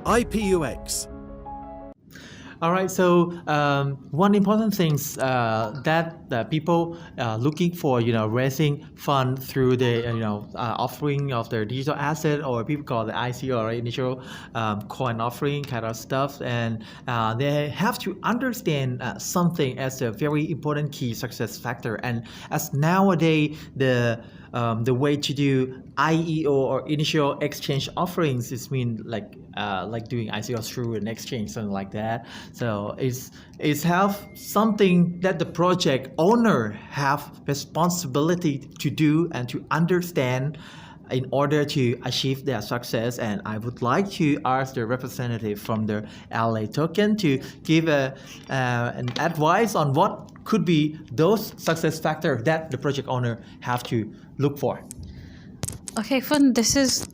IPUX. All right. So one important thing that people looking for, raising fund through the offering of their digital asset, or people call it ICO, or initial coin offering kind of stuff, and they have to understand something as a very important key success factor. And as nowadays the way to do IEO, or initial exchange offerings, is like doing ICO through an exchange, something like that. So it's have something that the project owner have responsibility to do and to understand in order to achieve their success. And I would like to ask the representative from the LATOKEN to give an advice on what could be those success factors that the project owner have to look for. Okay, Fun, this is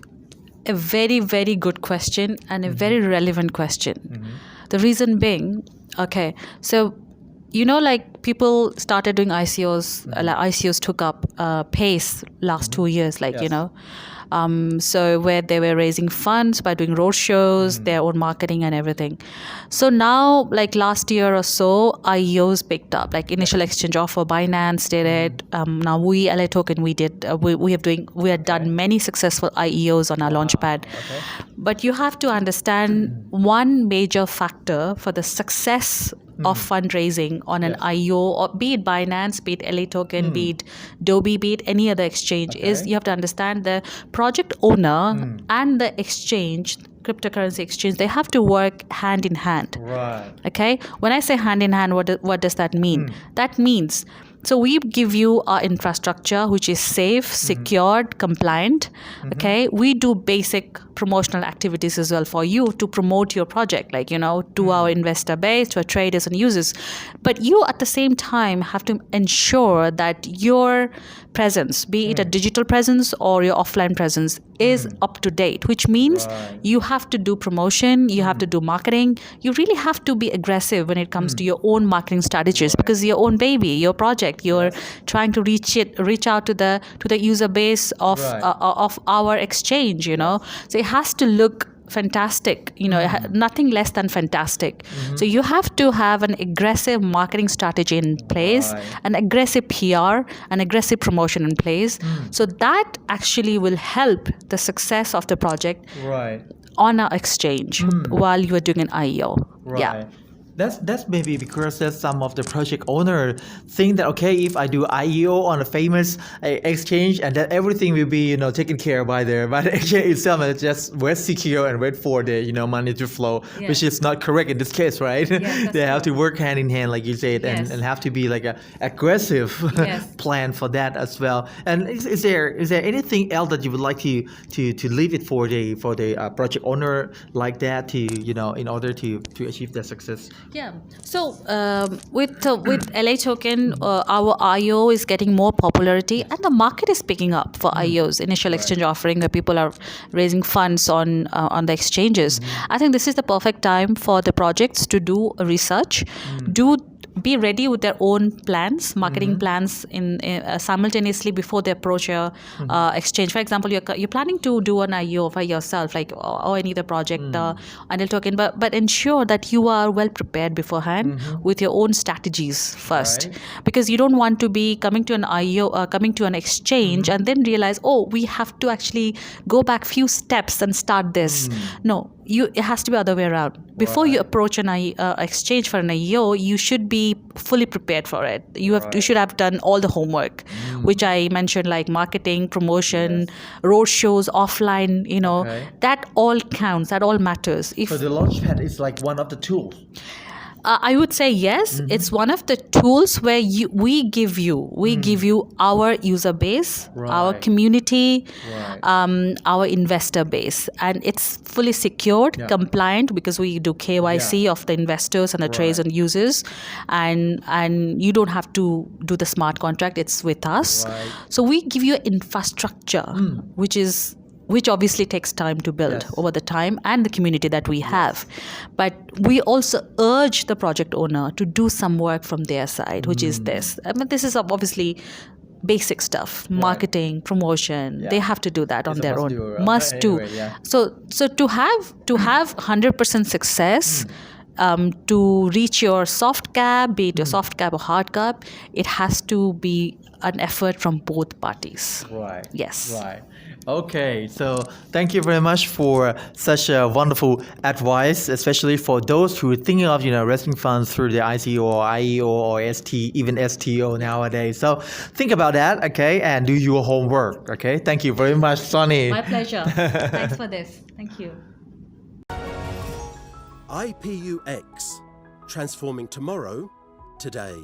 a very, very good question and a very relevant question. The reason being, okay, so like people started doing ICOs, like ICOs took up pace last 2 years, so where they were raising funds by doing road shows, their own marketing and everything. So now, like last year or so, IEOs picked up, like initial exchange offer, Binance did it. Now we, LATOKEN, we have done many successful IEOs on our launchpad. But you have to understand one major factor for the success of fundraising on an IEO, or be it Binance, be it LATOKEN, be it Dobe, be it any other exchange, is you have to understand the project owner and the exchange, cryptocurrency exchange, they have to work hand in hand. Right. Okay. When I say hand in hand, what does that mean? That means, so we give you our infrastructure, which is safe, secured, compliant. Okay. We do basic promotional activities as well for you to promote your project, to our investor base, to our traders and users. But you at the same time have to ensure that your presence, be it a digital presence or your offline presence, is up to date, which means you have to do promotion, you have to do marketing. You really have to be aggressive when it comes to your own marketing strategies, because your own baby, your project, you're trying to reach out to the user base of our exchange, So it has to look fantastic, nothing less than fantastic. So you have to have an aggressive marketing strategy in place, an aggressive PR, an aggressive promotion in place. So that actually will help the success of the project on our exchange while you are doing an IEO. Yeah. That's maybe because that some of the project owner think that, okay, if I do IEO on a famous exchange, and that everything will be taken care by the exchange itself, and just wait secure and wait for the money to flow, which is not correct in this case, right? They have to work hand in hand, like you said, and have to be like a aggressive plan for that as well. And is there anything else that you would like to leave it for the project owner like that, to in order to achieve their success? Yeah. So with LATOKEN, our IO is getting more popularity, and the market is picking up for IOs, initial exchange offering, where people are raising funds on the exchanges. I think this is the perfect time for the projects to do research, be ready with their own plans, marketing plans simultaneously before they approach a exchange. For example, you're planning to do an IO for yourself, or any other project, LATOKEN, but ensure that you are well prepared beforehand with your own strategies first, because you don't want to be coming to an IO, coming to an exchange, and then realize, we have to actually go back few steps and start this. No. It has to be the other way around. Before you approach an exchange for an IEO, you should be fully prepared for it. You should have done all the homework, which I mentioned, like marketing, promotion, road shows, offline. That all counts. That all matters. So the launchpad is like one of the tools. I would say yes. It's one of the tools where we give you our user base, our community, our investor base, and it's fully secured, compliant, because we do KYC of the investors and the trades and users, and you don't have to do the smart contract. It's with us. So we give you infrastructure, which obviously takes time to build over the time, and the community that we have. But we also urge the project owner to do some work from their side, which is this. I mean, this is obviously basic stuff, marketing, promotion. Yeah. They have to do that on It's a their must own. do, Must do. anyway, yeah. So to have 100% success, to reach your soft cap, be it your soft cap or hard cap, it has to be an effort from both parties. Right. Yes. Right. Okay. So thank you very much for such a wonderful advice, especially for those who are thinking of raising funds through the ICO or IEO or ST, even STO nowadays. So think about that, okay, and do your homework. Okay. Thank you very much, Sonny. My pleasure. Thanks for this. Thank you. IPUX, transforming tomorrow, today.